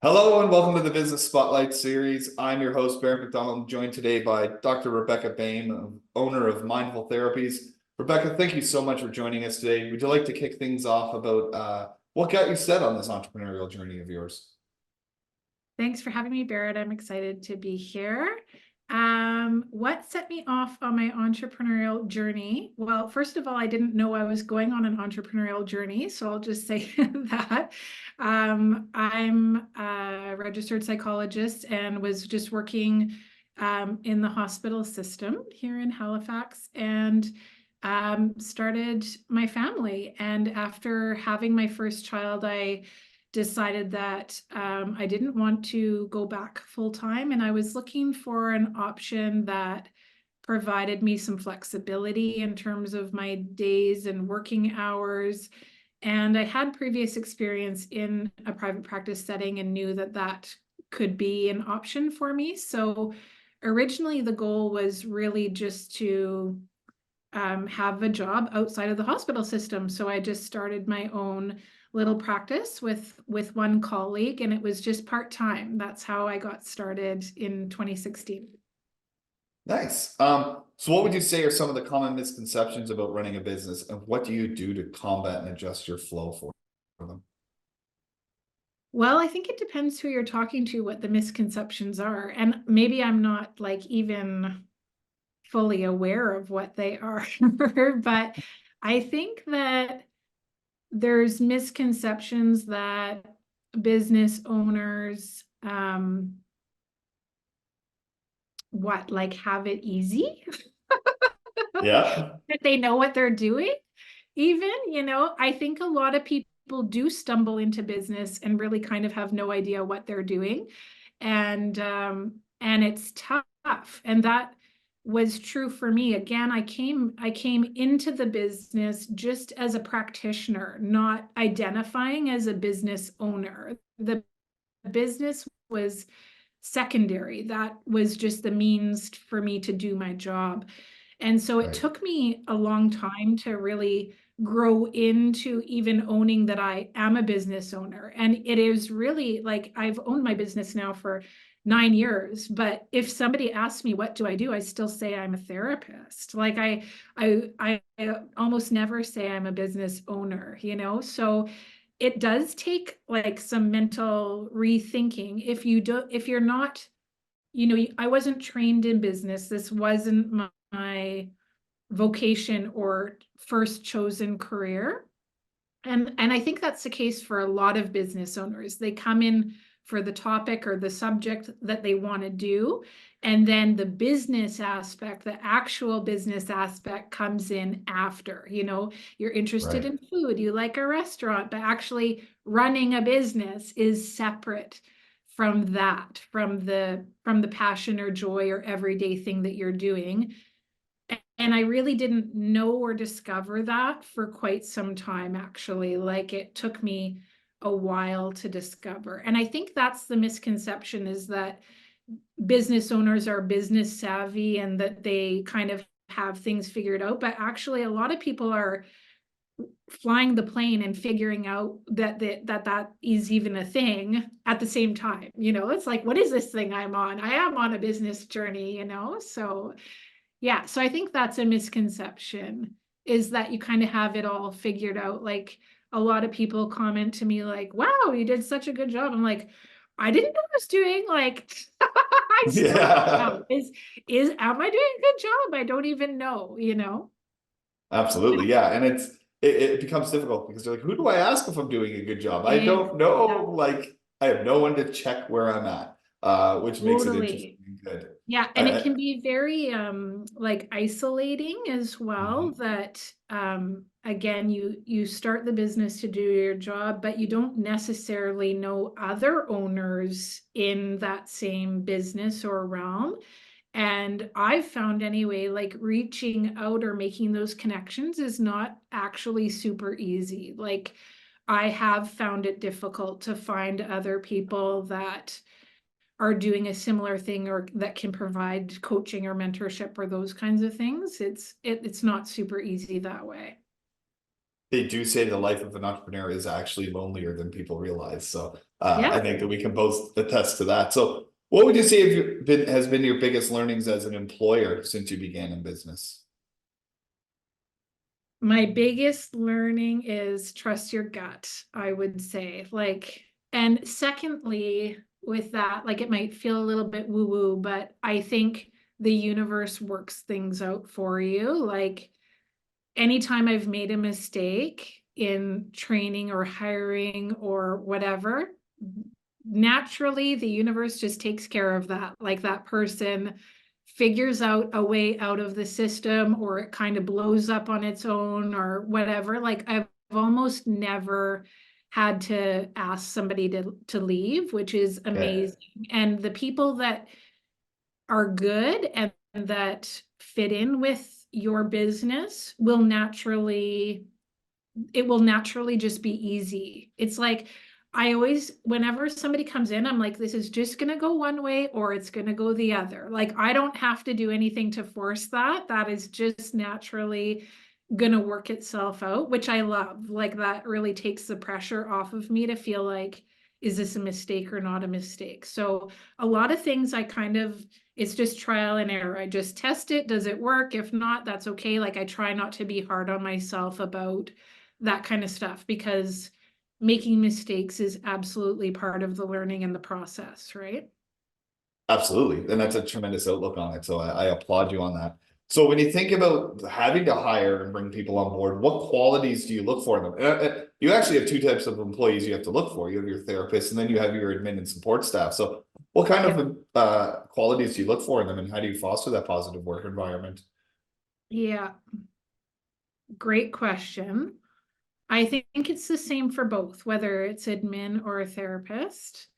Hello and welcome to the Business Spotlight series. I'm your host, Barrett McDonald, joined today by Dr. Rebecca Boehm, owner of Mindful Therapies. Rebecca, thank you so much for joining us today. Would you like to kick things off about what got you set on this entrepreneurial journey of yours? Thanks for having me, Barrett. I'm excited to be here. What set me off on my entrepreneurial journey? Well, first of all, I didn't know I was going on an entrepreneurial journey, so I'll just say that. I'm a registered psychologist and was just working in the hospital system here in Halifax and started my family. And after having my first child, I decided that I didn't want to go back full time, and I was looking for an option that provided me some flexibility in terms of my days and working hours. And I had previous experience in a private practice setting and knew that that could be an option for me. So originally, the goal was really just to have a job outside of the hospital system. So I just started my own little practice with one colleague, and it was just part-time. That's how I got started in 2016. Nice. So what would you say are some of the common misconceptions about running a business, and what do you do to combat and adjust your flow for them? Well, I think it depends who you're talking to, what the misconceptions are. And maybe I'm not like even fully aware of what they are, but I think that there's misconceptions that business owners like have it easy, Yeah, that they know what they're doing. Even, I think a lot of people do stumble into business and really kind of have no idea what they're doing. And it's tough. And that was true for me. Again, I came into the business just as a practitioner, not identifying as a business owner. The business was secondary. That was just the means for me to do my job. And so it right, took me a long time to really grow into even owning that I am a business owner. And it is really like I've owned my business now for 9 years. But if somebody asks me what do I do, I still say I'm a therapist. Like I almost never say I'm a business owner. So it does take like some mental rethinking. If you're not, I wasn't trained in business. This wasn't my vocation or first chosen career. And I think that's the case for a lot of business owners. They come in for the topic or the subject that they want to do. And then the business aspect, the actual business aspect comes in after. You're interested right, in food, you like a restaurant, but actually running a business is separate from that, from the passion or joy or everyday thing that you're doing. And I really didn't know or discover that for quite some time, actually. Like it took me a while to discover. And I think that's the misconception, is that business owners are business savvy and that they kind of have things figured out. But actually, a lot of people are flying the plane and figuring out that is even a thing at the same time. It's like, what is this thing I'm on? I am on a business journey. So yeah, so I think that's a misconception, is that you kind of have it all figured out. Like a lot of people comment to me like, "Wow, you did such a good job." I'm like, "I didn't know what I was doing." Like I still don't know. yeah. Am I doing a good job? I don't even know. Absolutely, yeah, and it becomes difficult because you're like, who do I ask if I'm doing a good job? I don't know. Exactly. Like, I have no one to check where I'm at, which makes it interesting Totally. and good. Yeah, and it I, can be very like isolating as well, Mhm. that again you start the business to do your job, but you don't necessarily know other owners in that same business or realm. And I've found anyway, like reaching out or making those connections is not actually super easy. Like I have found it difficult to find other people that are doing a similar thing or that can provide coaching or mentorship or those kinds of things. It's not super easy that way. they do say the life of an entrepreneur is actually lonelier than people realize. So I Yeah. think that we can both attest to that. So what would you say has been your biggest learnings as an employer since you began in business? My biggest learning is trust your gut, I would say. Like, and secondly, with that, like it might feel a little bit woo-woo, but I think the universe works things out for you. Like anytime I've made a mistake in training or hiring or whatever, naturally the universe just takes care of that. Like that person figures out a way out of the system, or it kind of blows up on its own or whatever. Like I've almost never had to ask somebody to leave, which is Okay. amazing. And the people that are good and that fit in with your business will naturally, it will naturally just be easy. It's like I always, whenever somebody comes in, I'm like, this is just going to go one way or it's going to go the other. Like I don't have to do anything to force that. That is just naturally going to work itself out, which I love. Like that really takes the pressure off of me to feel like, is this a mistake or not a mistake? So a lot of things I kind of, it's just trial and error. I just test it. Does it work? If not, that's okay. Like I try not to be hard on myself about that kind of stuff, because making mistakes is absolutely part of the learning and the process, right? Absolutely. And that's a tremendous outlook on it. So I applaud you on that. So when you think about having to hire and bring people on board, what qualities do you look for in them? You actually have two types of employees you have to look for. You have your therapist and then you have your admin and support staff. So what kind Yeah. of qualities do you look for in them and how do you foster that positive work environment? Yeah, great question. I think it's the same for both, whether it's admin or a therapist.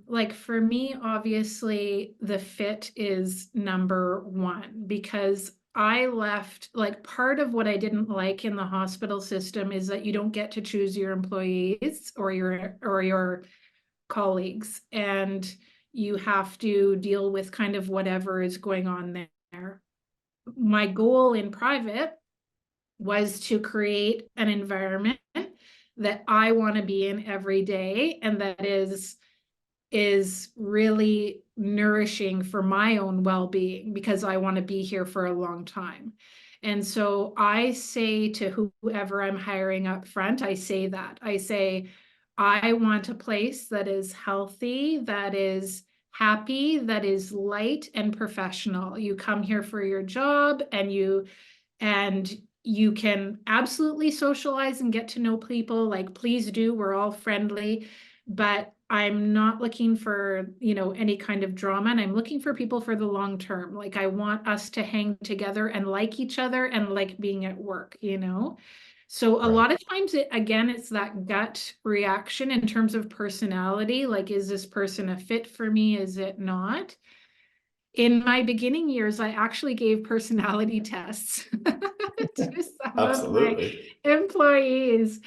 Like for me, obviously the fit is number one, because I left, like part of what I didn't like in the hospital system is that you don't get to choose your employees or your colleagues, and you have to deal with kind of whatever is going on there. My goal in private was to create an environment that I want to be in every day, and that is really nourishing for my own well-being, because I want to be here for a long time. And so I say to whoever I'm hiring up front, I say that. I say, I want a place that is healthy, that is happy, that is light and professional. You come here for your job and you can absolutely socialize and get to know people. Like, please do. We're all friendly, but I'm not looking for, any kind of drama. And I'm looking for people for the long term. Like, I want us to hang together and like each other and like being at work. So a Right. lot of times it's that gut reaction in terms of personality. Like, is this person a fit for me? Is it not? In my beginning years, I actually gave personality tests to some of my Absolutely. employees.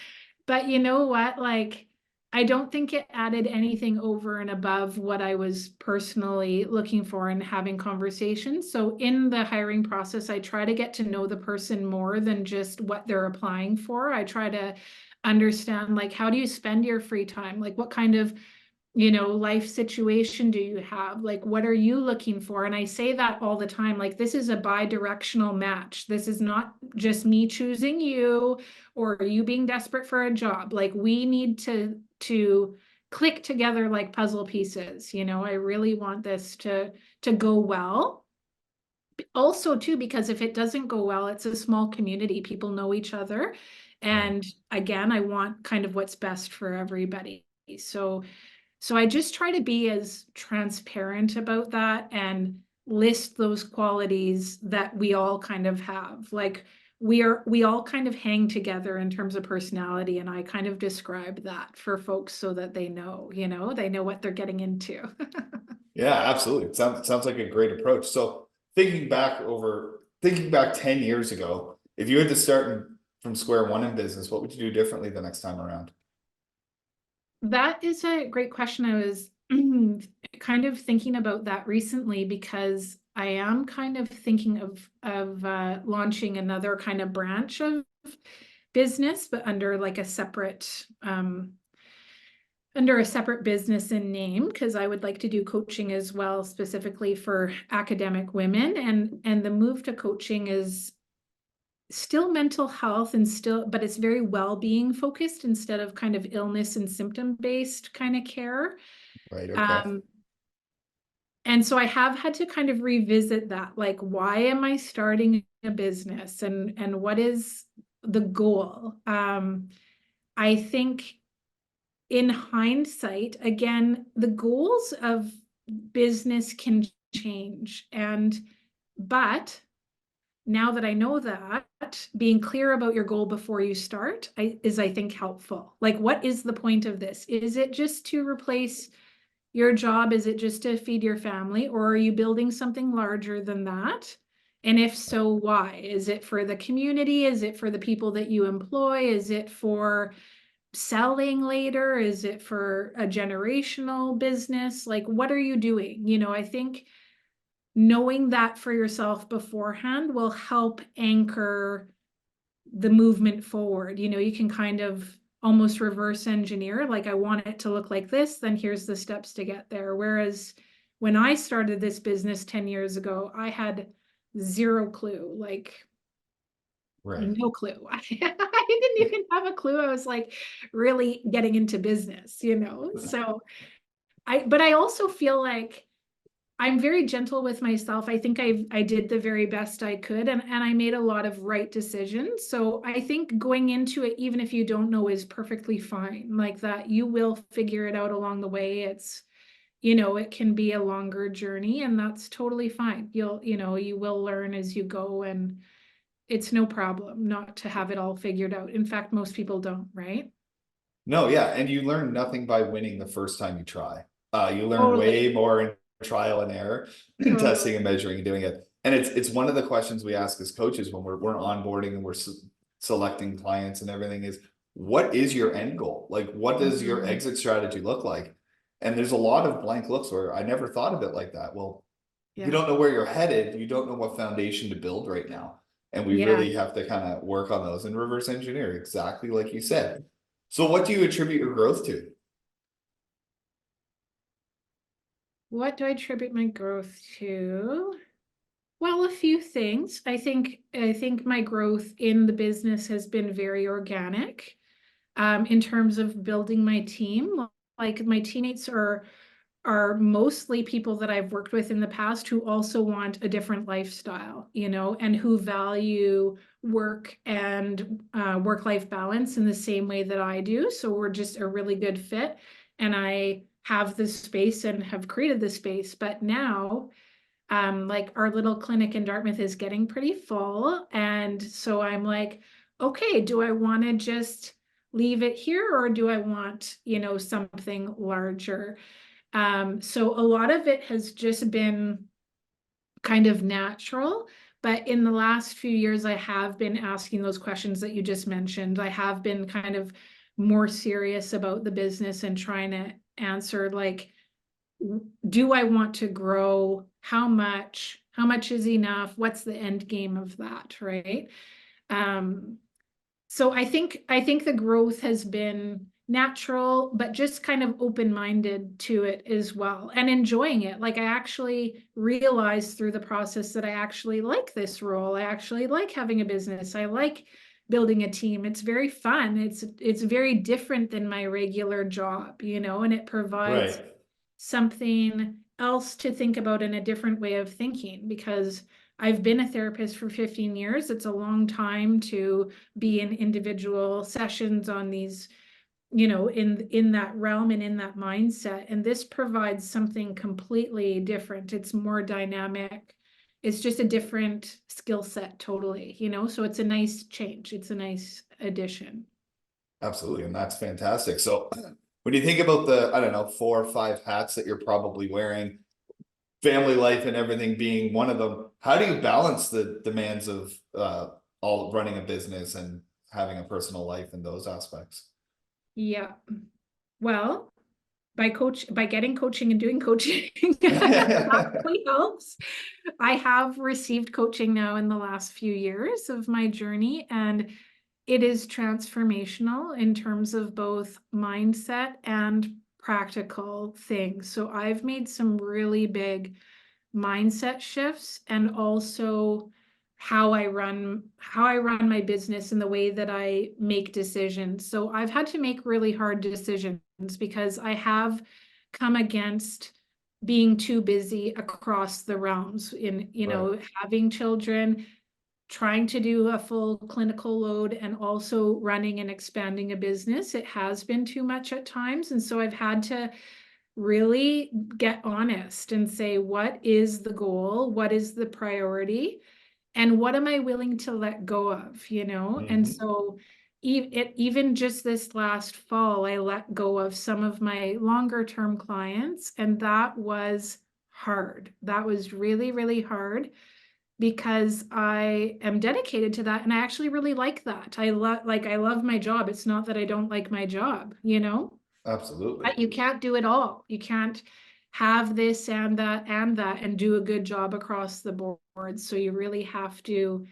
But you know what? Like, I don't think it added anything over and above what I was personally looking for and having conversations. So in the hiring process, I try to get to know the person more than just what they're applying for. I try to understand, like, how do you spend your free time? Like, what kind of life situation do you have? Like, what are you looking for? And I say that all the time. Like, this is a bi-directional match. This is not just me choosing you or you being desperate for a job. Like, we need to click together like puzzle pieces. I really want this to go well. Also, too, because if it doesn't go well, it's a small community. People know each other. Right. And again, I want kind of what's best for everybody. So I just try to be as transparent about that and list those qualities that we all kind of have. Like, we all kind of hang together in terms of personality, and I kind of describe that for folks so that they know what they're getting into. Yeah, absolutely. It sounds like a great approach. So thinking back 10 years ago, if you had to start from square one in business, what would you do differently the next time around? That is a great question. I was kind of thinking about that recently, because I am kind of thinking of launching another kind of branch of business, but under like a separate under a separate business and name, because I would like to do coaching as well, specifically for academic women. And the move to coaching is still mental health and still, but it's very well-being focused instead of kind of illness and symptom-based kind of care. Right. Okay. Um, and so I have had to kind of revisit that, like, why am I starting a business and what is the goal? I think in hindsight, again, the goals of business can change. But now that I know that, being clear about your goal before you start is, I think, helpful. Like, what is the point of this? Is it just to replace your job? Is it just to feed your family? Or are you building something larger than that? And if so, why? Is it for the community? Is it for the people that you employ? Is it for selling later? Is it for a generational business? Like, what are you doing? I think knowing that for yourself beforehand will help anchor the movement forward. You can kind of almost reverse engineer, like, I want it to look like this, then here's the steps to get there. Whereas when I started this business 10 years ago, I had zero clue, like Right. no clue. I didn't even have a clue. I was like really getting into business. So but I also feel like I'm very gentle with myself. I think I did the very best I could, and I made a lot of right decisions. So I think going into it, even if you don't know, is perfectly fine. Like that, you will figure it out along the way. It can be a longer journey, and that's totally fine. You will learn as you go, and it's no problem not to have it all figured out. In fact, most people don't, right? No, yeah, and you learn nothing by winning the first time you try. You learn Totally, way more in trial and error, and testing and totally. measuring and doing it. And it's one of the questions we ask as coaches when we're onboarding and we're selecting clients and everything is, what is your end goal? Like, what does your Mhm. exit strategy look like? And there's a lot of blank looks where I never thought of it like that. Well, if you Yeah. don't know where you're headed, you don't know what foundation to build right now. And we Yeah. really have to kind of work on those and reverse engineer, exactly like you said. So what do you attribute your growth to? What do I attribute my growth to? Well, a few things. I think my growth in the business has been very organic, in terms of building my team. Like, my teammates are mostly people that I've worked with in the past who also want a different lifestyle, and who value work and work-life balance in the same way that I do. So we're just a really good fit. And I have this space and have created this space. But now, like, our little clinic in Dartmouth is getting pretty full. And so I'm like, okay, do I want to just leave it here, or do I want, something larger? So a lot of it has just been kind of natural. But in the last few years, I have been asking those questions that you just mentioned. I have been kind of more serious about the business and trying to answer, like, do I want to grow? How much? How much is enough? What's the end game of that, right? Um, so I think the growth has been natural, but just kind of open-minded to it as well and enjoying it. Like, I actually realized through the process that I actually like this role. I actually like having a business. I like building a team. It's very fun. It's very different than my regular job, and it provides Right. something else to think about in a different way of thinking, because I've been a therapist for 15 years. It's a long time to be in individual sessions on these, in that realm and in that mindset. And this provides something completely different. It's more dynamic. It's just a different skill set totally. So it's a nice change. It's a nice addition. Absolutely. And that's fantastic. So when you think about the, I don't know, 4 or 5 hats that you're probably wearing, family life and everything being one of them, how do you balance the demands of all running a business and having a personal life in those aspects? Yeah. Well, by getting coaching and doing coaching, that really helps. I have received coaching now in the last few years of my journey, and it is transformational in terms of both mindset and practical things. So I've made some really big mindset shifts, and also how I run my business and the way that I make decisions. So I've had to make really hard decisions because I have come against being too busy across the realms in, Right. having children, trying to do a full clinical load, and also running and expanding a business. It has been too much at times. And so I've had to really get honest and say, what is the goal? What is the priority? And what am I willing to let go of, And Mhm. so even just this last fall, I let go of some of my longer term clients, and that was hard. That was really, really hard because I am dedicated to that, and I actually really like that. I love my job. It's not that I don't like my job. Absolutely. But you can't do it all. You can't have this and that and do a good job across the board. So you really have to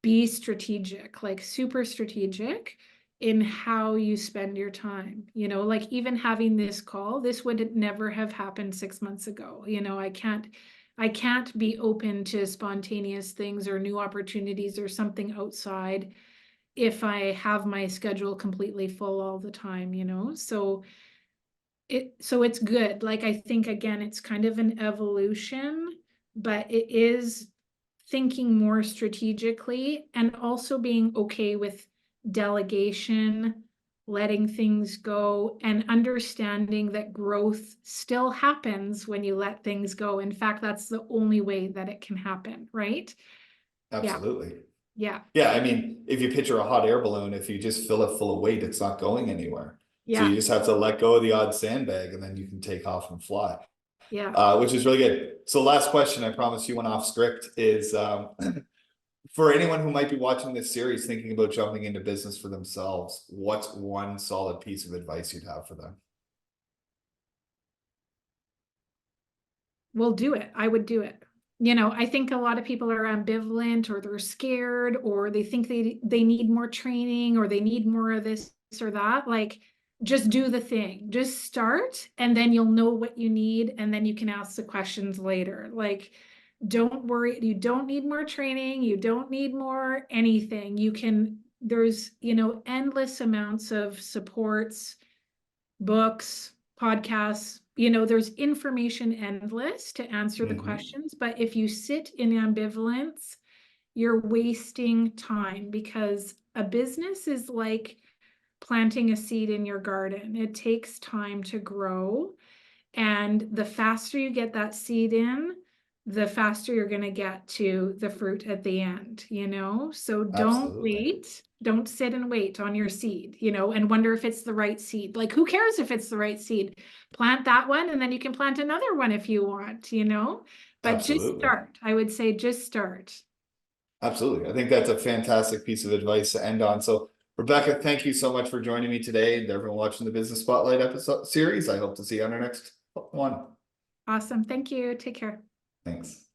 be strategic, like super strategic in how you spend your time. Like even having this call, this would never have happened 6 months ago. I can't be open to spontaneous things or new opportunities or something outside if I have my schedule completely full all the time. So it's good. Like I think again, it's kind of an evolution, but it is thinking more strategically and also being okay with delegation, letting things go, and understanding that growth still happens when you let things go. In fact, that's the only way that it can happen, right? Yeah, Absolutely. yeah, Yeah, I mean, if you picture a hot air balloon, if you just fill it full of weight, it's not going anywhere. So yeah, you just have to let go of the odd sandbag and then you can take off and fly, yeah. which is really good. So last question, I promise you went off script, is for anyone who might be watching this series thinking about jumping into business for themselves, what's one solid piece of advice you'd have for them? Will do it. I would do it. I think a lot of people are ambivalent, or they're scared, or they think they need more training, or they need more of this or that. Like, just do the thing. Just start, and then you'll know what you need, and then you can ask the questions later. Like, don't worry. You don't need more training. You don't need more anything. There's, endless amounts of supports, books, podcasts. There's information endless to answer the Mhm. questions. But if you sit in ambivalence, you're wasting time, because a business is like planting a seed in your garden. It takes time to grow. And the faster you get that seed in, the faster you're going to get to the fruit at the end. So don't Absolutely. wait. Don't sit and wait on your seed, and wonder if it's the right seed. Like, who cares if it's the right seed? Plant that one, and then you can plant another one if you want. But just Absolutely. start. I would say just start. Absolutely. I think that's a fantastic piece of advice to end on. So, Rebecca, thank you so much for joining me today, and everyone watching the Business Spotlight episode series. I hope to see you on our next one. Awesome. Thank you. Take care. Thanks.